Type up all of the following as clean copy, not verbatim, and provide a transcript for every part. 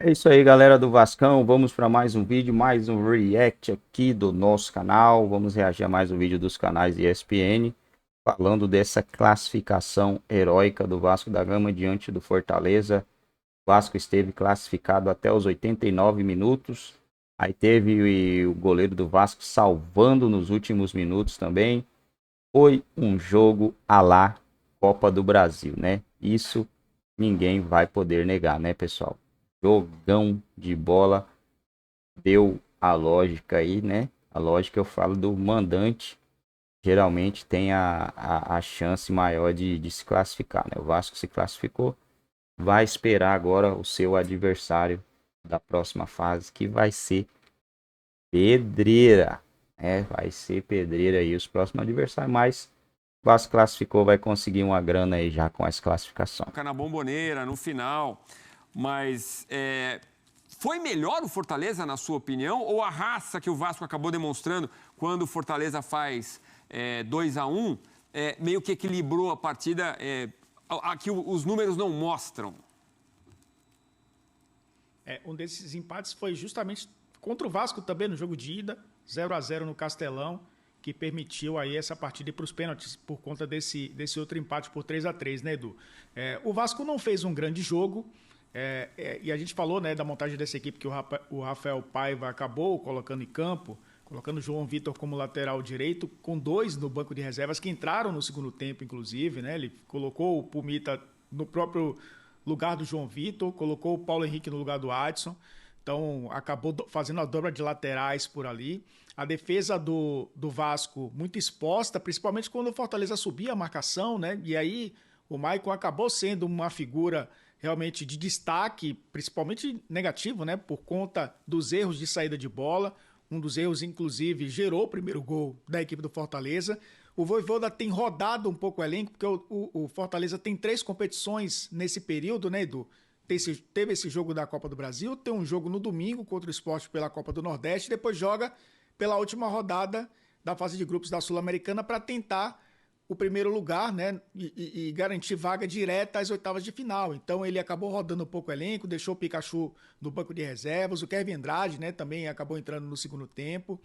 É isso aí, galera do Vascão. Vamos para mais um vídeo, mais um react aqui do nosso canal. Vamos reagir a mais um vídeo dos canais ESPN, falando dessa classificação heróica do Vasco da Gama diante do Fortaleza. O Vasco esteve classificado até os 89 minutos. Aí teve o goleiro do Vasco salvando nos últimos minutos também. Foi um jogo à la Copa do Brasil, né? Isso ninguém vai poder negar, né, pessoal? Jogão de bola, deu a lógica aí, né? A lógica eu falo do mandante, geralmente tem a chance maior de se classificar, né? O Vasco se classificou, vai esperar agora o seu adversário da próxima fase, que vai ser pedreira, né? Vai ser pedreira aí os próximos adversários, mas o Vasco classificou, vai conseguir uma grana aí já com essa classificação. Ficar na Bombonera, no final. Mas foi melhor o Fortaleza, na sua opinião? Ou a raça que o Vasco acabou demonstrando quando o Fortaleza faz 2-1 meio que equilibrou a partida que os números não mostram? Um desses empates foi justamente contra o Vasco também no jogo de ida, 0-0 no Castelão, que permitiu aí essa partida ir para os pênaltis por conta desse outro empate por 3-3, né, Edu? O Vasco não fez um grande jogo, e a gente falou, né, da montagem dessa equipe que o Rafael Paiva acabou colocando em campo, colocando o João Vitor como lateral direito, com dois no banco de reservas que entraram no segundo tempo, inclusive, né? Ele colocou o Pumita no próprio lugar do João Vitor, colocou o Paulo Henrique no lugar do Adson. Então, acabou fazendo a dobra de laterais por ali. A defesa do Vasco muito exposta, principalmente quando o Fortaleza subia a marcação, né? E aí o Maicon acabou sendo uma figura realmente de destaque, principalmente negativo, né? Por conta dos erros de saída de bola. Um dos erros, inclusive, gerou o primeiro gol da equipe do Fortaleza. O Vojvoda tem rodado um pouco o elenco, porque o Fortaleza tem 3 competições nesse período, né, Edu? Teve esse jogo da Copa do Brasil, tem um jogo no domingo contra o Sport pela Copa do Nordeste, depois joga pela última rodada da fase de grupos da Sul-Americana para tentar o primeiro lugar, né, e garantir vaga direta às oitavas de final. Então ele acabou rodando um pouco o elenco, deixou o Pikachu no banco de reservas, o Kevin Andrade, né, também acabou entrando no segundo tempo.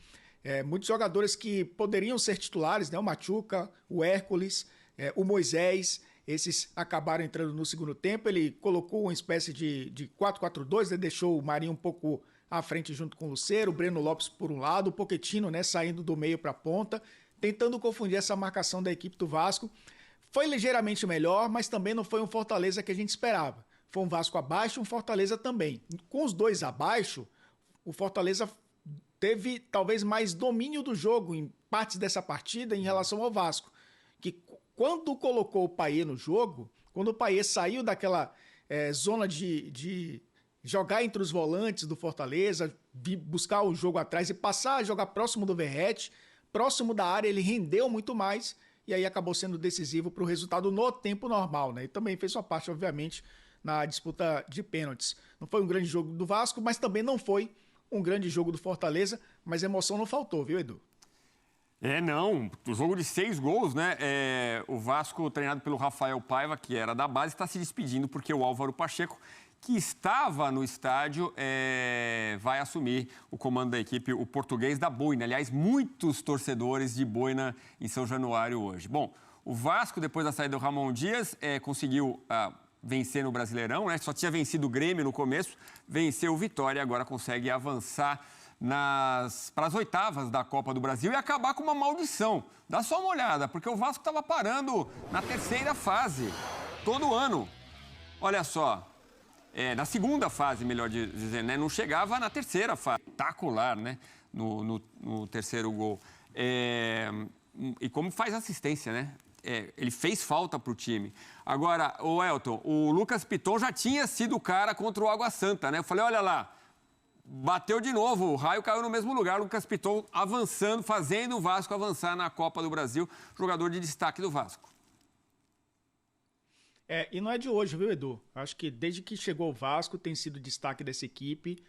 Muitos jogadores que poderiam ser titulares, né, o Machuca, o Hércules, o Moisés, esses acabaram entrando no segundo tempo. Ele colocou uma espécie de 4-4-2, né, deixou o Marinho um pouco à frente junto com o Lucero, o Breno Lopes por um lado, o Pochettino, né, saindo do meio para a ponta, tentando confundir essa marcação da equipe do Vasco. Foi ligeiramente melhor, mas também não foi um Fortaleza que a gente esperava. Foi um Vasco abaixo, um Fortaleza também. Com os dois abaixo, o Fortaleza teve talvez mais domínio do jogo em partes dessa partida em relação ao Vasco. Que quando colocou o Payet no jogo, quando o Payet saiu daquela zona de jogar entre os volantes do Fortaleza, buscar o jogo atrás e passar a jogar próximo do Verratti, próximo da área, ele rendeu muito mais e aí acabou sendo decisivo para o resultado no tempo normal, né? E também fez sua parte, obviamente, na disputa de pênaltis. Não foi um grande jogo do Vasco, mas também não foi um grande jogo do Fortaleza, mas emoção não faltou, viu, Edu? Não. O jogo de 6 gols, né? O Vasco, treinado pelo Rafael Paiva, que era da base, está se despedindo porque o Álvaro Pacheco, que estava no estádio, vai assumir o comando da equipe, o português da Boina. Aliás, muitos torcedores de Boina em São Januário hoje. Bom, o Vasco, depois da saída do Ramon Dias, conseguiu vencer no Brasileirão, né? Só tinha vencido o Grêmio no começo, venceu o Vitória e agora consegue avançar para as oitavas da Copa do Brasil e acabar com uma maldição. Dá só uma olhada, porque o Vasco estava parando na terceira fase, todo ano. Olha só, na segunda fase, melhor dizendo, né? Não chegava na terceira fase. Espetacular, né? No terceiro gol. E como faz assistência, né? Ele fez falta para o time. Agora, o Elton, o Lucas Piton já tinha sido o cara contra o Água Santa, né? Eu falei, olha lá, bateu de novo, o raio caiu no mesmo lugar, o Lucas Piton avançando, fazendo o Vasco avançar na Copa do Brasil, jogador de destaque do Vasco. E não é de hoje, viu, Edu? Acho que desde que chegou o Vasco tem sido destaque dessa equipe.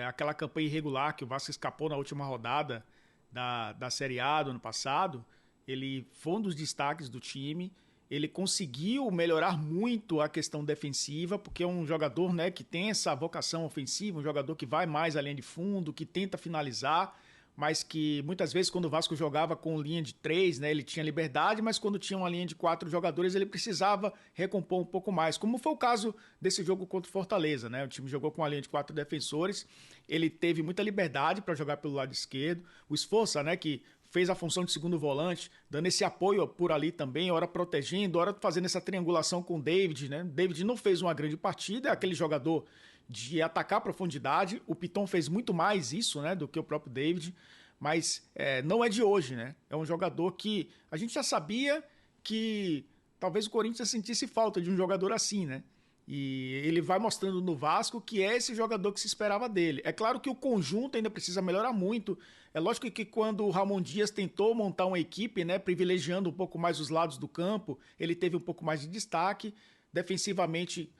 Aquela campanha irregular que o Vasco escapou na última rodada da Série A do ano passado, ele foi um dos destaques do time. ele conseguiu melhorar muito a questão defensiva, porque é um jogador, né, que tem essa vocação ofensiva, um jogador que vai mais à linha de fundo, que tenta finalizar, mas que muitas vezes quando o Vasco jogava com linha de 3, né, ele tinha liberdade, mas quando tinha uma linha de 4 jogadores, ele precisava recompor um pouco mais, como foi o caso desse jogo contra o Fortaleza, né? O time jogou com uma linha de 4 defensores, ele teve muita liberdade para jogar pelo lado esquerdo, o Esforça, né, que fez a função de segundo volante, dando esse apoio por ali também, hora protegendo, hora fazendo essa triangulação com o David, né? David não fez uma grande partida, é aquele jogador de atacar a profundidade. O Piton fez muito mais isso, né, do que o próprio David, mas não é de hoje, né? É um jogador que a gente já sabia que talvez o Corinthians sentisse falta de um jogador assim, né? E ele vai mostrando no Vasco que é esse jogador que se esperava dele. É claro que o conjunto ainda precisa melhorar muito. É lógico que quando o Ramon Dias tentou montar uma equipe, né, privilegiando um pouco mais os lados do campo, ele teve um pouco mais de destaque. Defensivamente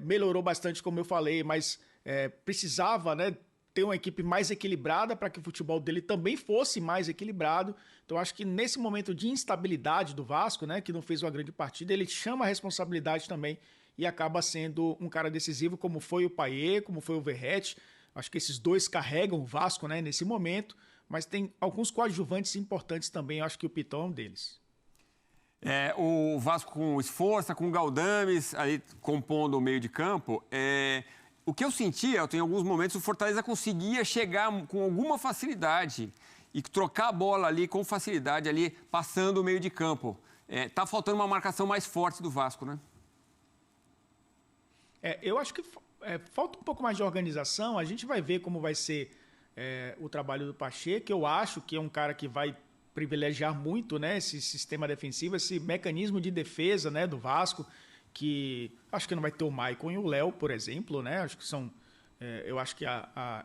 melhorou bastante, como eu falei, mas precisava, né, ter uma equipe mais equilibrada para que o futebol dele também fosse mais equilibrado. Então acho que nesse momento de instabilidade do Vasco, né, que não fez uma grande partida, ele chama a responsabilidade também e acaba sendo um cara decisivo, como foi o Payet, como foi o Verratti. Acho que esses dois carregam o Vasco, né, nesse momento, mas tem alguns coadjuvantes importantes também, eu acho que o Piton é um deles. O Vasco com o Esforça, com o Galdames, ali compondo o meio de campo, o que eu sentia, em alguns momentos, o Fortaleza conseguia chegar com alguma facilidade e trocar a bola ali com facilidade, ali passando o meio de campo. Tá faltando uma marcação mais forte do Vasco, né? Eu acho que falta um pouco mais de organização. A gente vai ver como vai ser o trabalho do Pacheco, que eu acho que é um cara que vai privilegiar muito, né, esse sistema defensivo, esse mecanismo de defesa, né, do Vasco, que acho que não vai ter o Maicon e o Léo, por exemplo, né? Acho que eu acho que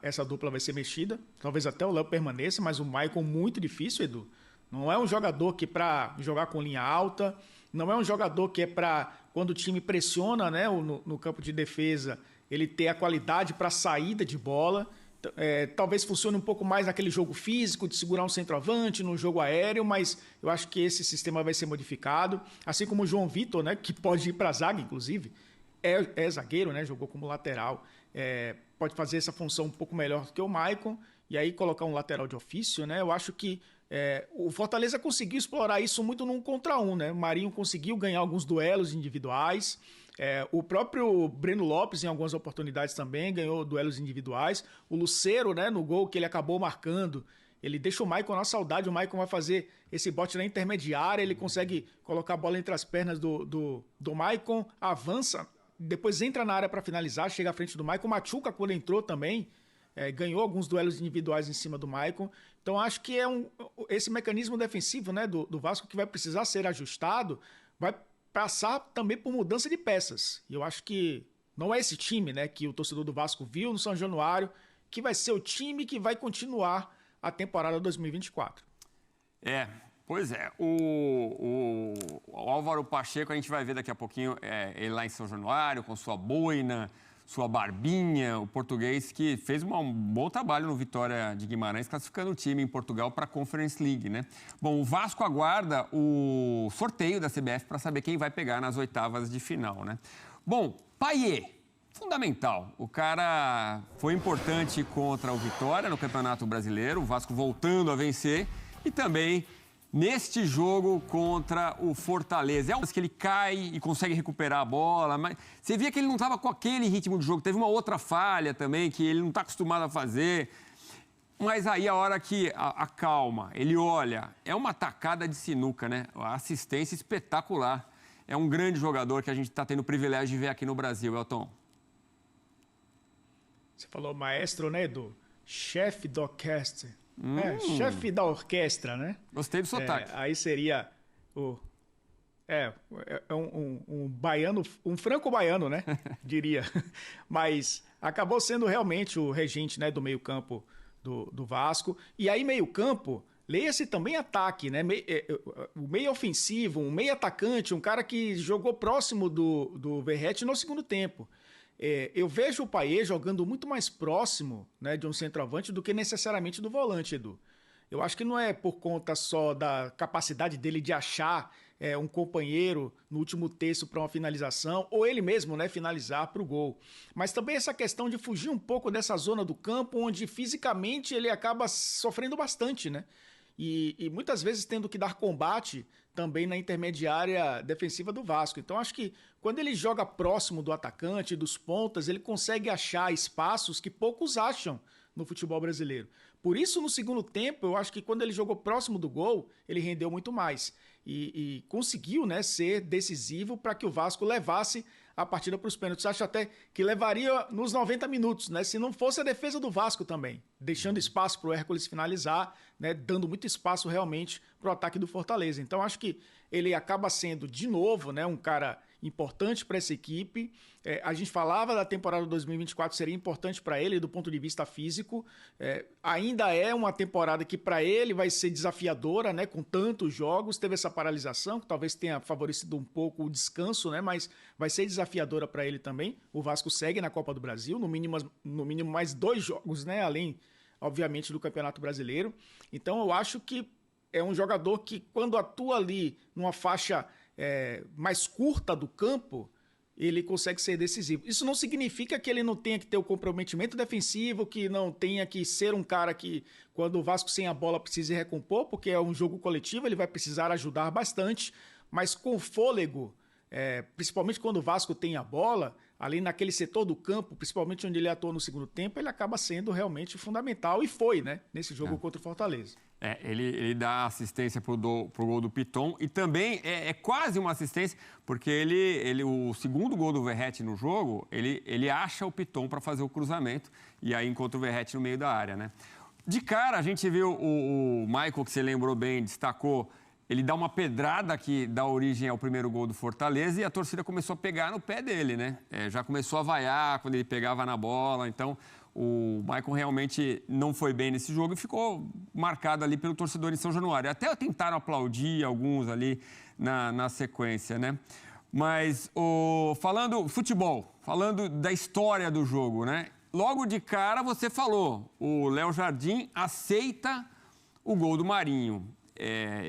essa dupla vai ser mexida. Talvez até o Léo permaneça, mas o Maicon muito difícil, Edu. Não é um jogador que para jogar com linha alta, não é um jogador que é para quando o time pressiona, né, no campo de defesa, ele ter a qualidade para saída de bola. Talvez funcione um pouco mais naquele jogo físico, de segurar um centroavante, no jogo aéreo, mas eu acho que esse sistema vai ser modificado. Assim como o João Vitor, né, que pode ir para a zaga, inclusive, é zagueiro, né, jogou como lateral, pode fazer essa função um pouco melhor do que o Maicon, e aí colocar um lateral de ofício, né? Eu acho que o Fortaleza conseguiu explorar isso muito num contra um, né? O Marinho conseguiu ganhar alguns duelos individuais. O próprio Breno Lopes, em algumas oportunidades também, ganhou duelos individuais. O Lucero, né, no gol que ele acabou marcando, ele deixa o Maicon na saudade. O Maicon vai fazer esse bote na intermediária, ele consegue colocar a bola entre as pernas do Maicon, avança, depois entra na área para finalizar, chega à frente do Maicon. O Machuca, quando entrou também, ganhou alguns duelos individuais em cima do Maicon. Então acho que esse mecanismo defensivo, né, do Vasco, que vai precisar ser ajustado, vai passar também por mudança de peças. E eu acho que não é esse time, né, que o torcedor do Vasco viu no São Januário, que vai ser o time que vai continuar a temporada 2024. Pois é. O Álvaro Pacheco, a gente vai ver daqui a pouquinho, ele lá em São Januário, com sua boina, sua barbinha, o português que fez um bom trabalho no Vitória de Guimarães, classificando o time em Portugal para a Conference League, né? Bom, o Vasco aguarda o sorteio da CBF para saber quem vai pegar nas oitavas de final, né? Bom, Payet, fundamental. O cara foi importante contra o Vitória no Campeonato Brasileiro, o Vasco voltando a vencer, e também neste jogo contra o Fortaleza. Que ele cai e consegue recuperar a bola, mas você via que ele não estava com aquele ritmo de jogo. Teve uma outra falha também, que ele não está acostumado a fazer. Mas aí a hora que acalma, ele olha, é uma tacada de sinuca, né? A assistência espetacular. É um grande jogador que a gente está tendo o privilégio de ver aqui no Brasil, Elton. Você falou maestro, né, Edu? Chefe da orquestra. Chefe da orquestra, né? Gostei do sotaque. Aí seria um baiano, um franco-baiano, né? Diria. Mas acabou sendo realmente o regente, né, do meio-campo do Vasco. E aí, meio-campo, leia-se também ataque, né? O meio ofensivo, um meio atacante, um cara que jogou próximo do Verratti no segundo tempo. Eu vejo o Payet jogando muito mais próximo, né, de um centroavante do que necessariamente do volante, Edu. Eu acho que não é por conta só da capacidade dele de achar um companheiro no último terço para uma finalização, ou ele mesmo, né, finalizar para o gol. Mas também essa questão de fugir um pouco dessa zona do campo, onde fisicamente ele acaba sofrendo bastante, né? E muitas vezes tendo que dar combate também na intermediária defensiva do Vasco. Então acho que quando ele joga próximo do atacante, dos pontas, ele consegue achar espaços que poucos acham no futebol brasileiro. Por isso, no segundo tempo, eu acho que quando ele jogou próximo do gol, ele rendeu muito mais. E conseguiu, né, ser decisivo para que o Vasco levasse a partida para os pênaltis. Acho até que levaria nos 90 minutos, né? Se não fosse a defesa do Vasco também, deixando espaço para o Hércules finalizar, né? Dando muito espaço realmente para o ataque do Fortaleza. Então acho que ele acaba sendo, de novo, né, um cara importante para essa equipe. A gente falava da temporada 2024 seria importante para ele do ponto de vista físico. Ainda é uma temporada que para ele vai ser desafiadora, né, com tantos jogos. Teve essa paralisação que talvez tenha favorecido um pouco o descanso, né, mas vai ser desafiadora para ele também. O Vasco segue na Copa do Brasil, no mínimo mais 2 jogos, né, além, obviamente, do Campeonato Brasileiro. Então eu acho que é um jogador que, quando atua ali numa faixa mais curta do campo, ele consegue ser decisivo. Isso não significa que ele não tenha que ter o comprometimento defensivo, que não tenha que ser um cara que, quando o Vasco sem a bola, precise recompor, porque é um jogo coletivo, ele vai precisar ajudar bastante, mas com fôlego, principalmente quando o Vasco tem a bola, ali naquele setor do campo, principalmente onde ele atuou no segundo tempo, ele acaba sendo realmente fundamental, e foi, né, nesse jogo contra o Fortaleza. Ele dá assistência pro gol do Piton e também é quase uma assistência, porque o segundo gol do Verratti no jogo, ele acha o Piton para fazer o cruzamento e aí encontra o Verratti no meio da área, né? De cara, a gente viu o Michael, que você lembrou bem, destacou, ele dá uma pedrada que dá origem ao primeiro gol do Fortaleza e a torcida começou a pegar no pé dele, né? Já começou a vaiar quando ele pegava na bola, então o Maicon realmente não foi bem nesse jogo e ficou marcado ali pelo torcedor em São Januário. Até tentaram aplaudir alguns ali na sequência, né? Mas falando futebol, falando da história do jogo, né? Logo de cara você falou, o Léo Jardim aceita o gol do Marinho.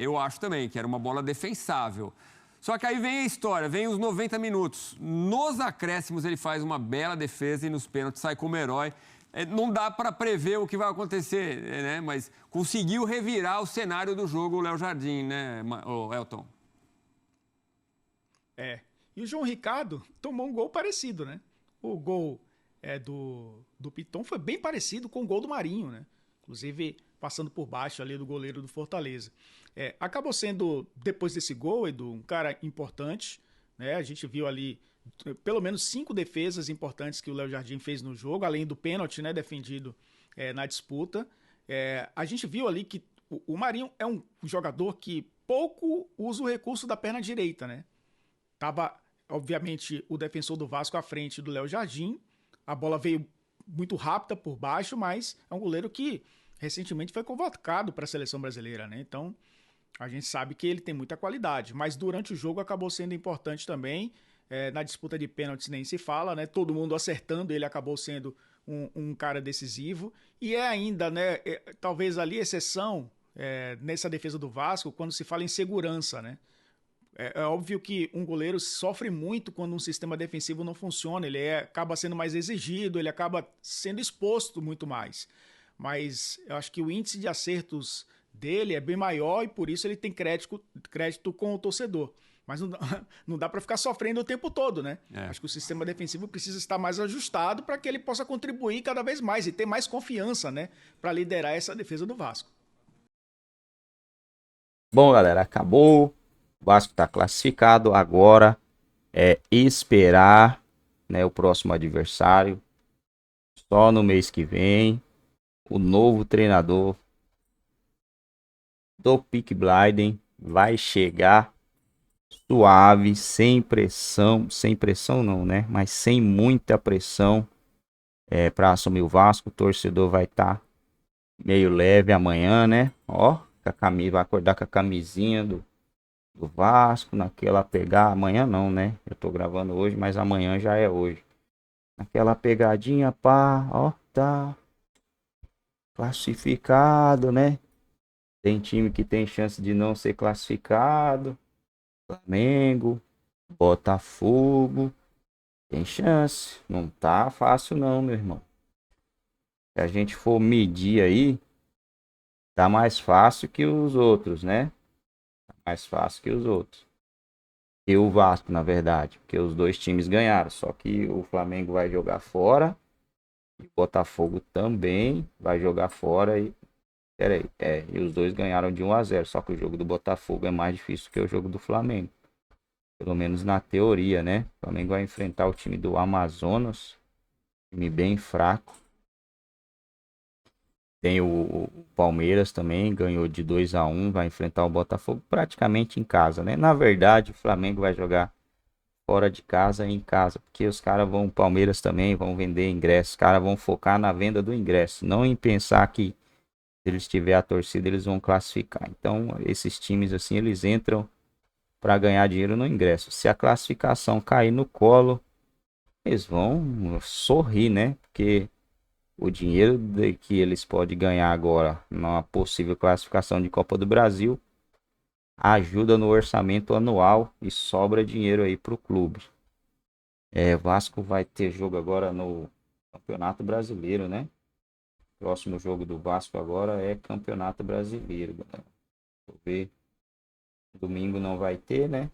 Eu acho também que era uma bola defensável. Só que aí vem a história, vem os 90 minutos. Nos acréscimos ele faz uma bela defesa e nos pênaltis sai como herói. Não dá para prever o que vai acontecer, né? Mas conseguiu revirar o cenário do jogo o Léo Jardim, né, Elton? E o João Ricardo tomou um gol parecido, né? O gol do Piton foi bem parecido com o gol do Marinho, né? Inclusive passando por baixo ali do goleiro do Fortaleza. Acabou sendo, depois desse gol, Edu, um cara importante, né? A gente viu ali pelo menos 5 defesas importantes que o Léo Jardim fez no jogo, além do pênalti, né, defendido na disputa. A gente viu ali que o Marinho é um jogador que pouco usa o recurso da perna direita, né? Tava, obviamente, o defensor do Vasco à frente do Léo Jardim, a bola veio muito rápida por baixo, mas é um goleiro que recentemente foi convocado para a seleção brasileira, né? Então, a gente sabe que ele tem muita qualidade, mas durante o jogo acabou sendo importante também. Na disputa de pênaltis nem se fala, né? Todo mundo acertando, ele acabou sendo um cara decisivo. E ainda, né, talvez ali exceção nessa defesa do Vasco, quando se fala em segurança, né? É óbvio que um goleiro sofre muito quando um sistema defensivo não funciona, ele acaba sendo mais exigido, ele acaba sendo exposto muito mais. Mas eu acho que o índice de acertos dele é bem maior e por isso ele tem crédito com o torcedor. Mas não dá para ficar sofrendo o tempo todo, né? Acho que o sistema defensivo precisa estar mais ajustado para que ele possa contribuir cada vez mais e ter mais confiança, né? Para liderar essa defesa do Vasco. Bom, galera, acabou. O Vasco está classificado. Agora é esperar, né, o próximo adversário. Só no mês que vem. O novo treinador do Peaky Blinders vai chegar suave, sem pressão não, né? Mas sem muita pressão para assumir o Vasco. O torcedor vai estar meio leve amanhã, né? Ó, com a camisa, vai acordar com a camisinha do Vasco, naquela pegar, amanhã não, né? Eu tô gravando hoje, mas amanhã já é hoje. Naquela pegadinha, pá, ó, tá classificado, né? Tem time que tem chance de não ser classificado. Flamengo, Botafogo. Tem chance. Não tá fácil não, meu irmão. Se a gente for medir aí, tá mais fácil que os outros, né? Tá mais fácil que os outros. E o Vasco, na verdade. Porque os dois times ganharam. Só que o Flamengo vai jogar fora. E o Botafogo também vai jogar fora. E pera aí. E os dois ganharam de 1-0. Só que o jogo do Botafogo é mais difícil que o jogo do Flamengo. Pelo menos na teoria, né? O Flamengo vai enfrentar o time do Amazonas. Time bem fraco. Tem o Palmeiras também, ganhou de 2-1, vai enfrentar o Botafogo praticamente em casa, né? Na verdade, o Flamengo vai jogar fora de casa e em casa, porque os caras vão, o Palmeiras também vão vender ingressos, os caras vão focar na venda do ingresso, não em pensar que se eles tiver a torcida eles vão classificar. Então, esses times assim, eles entram para ganhar dinheiro no ingresso. Se a classificação cair no colo, eles vão sorrir, né? Porque o dinheiro que eles podem ganhar agora na possível classificação de Copa do Brasil ajuda no orçamento anual e sobra dinheiro aí para o clube. Vasco vai ter jogo agora no Campeonato Brasileiro, né? Próximo jogo do Vasco agora é Campeonato Brasileiro, galera. Vou ver. Domingo não vai ter, né?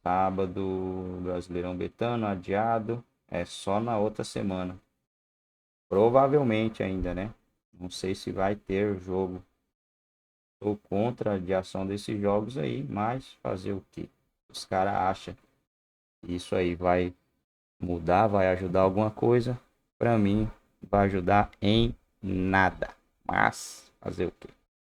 Sábado, Brasileirão Betano, adiado. É só na outra semana. Provavelmente ainda, né? Não sei se vai ter jogo. Sou contra a adiação desses jogos aí, mas fazer o que? Os caras acham que isso aí vai mudar, vai ajudar alguma coisa? Pra mim, vai ajudar em nada. Mas fazer o que?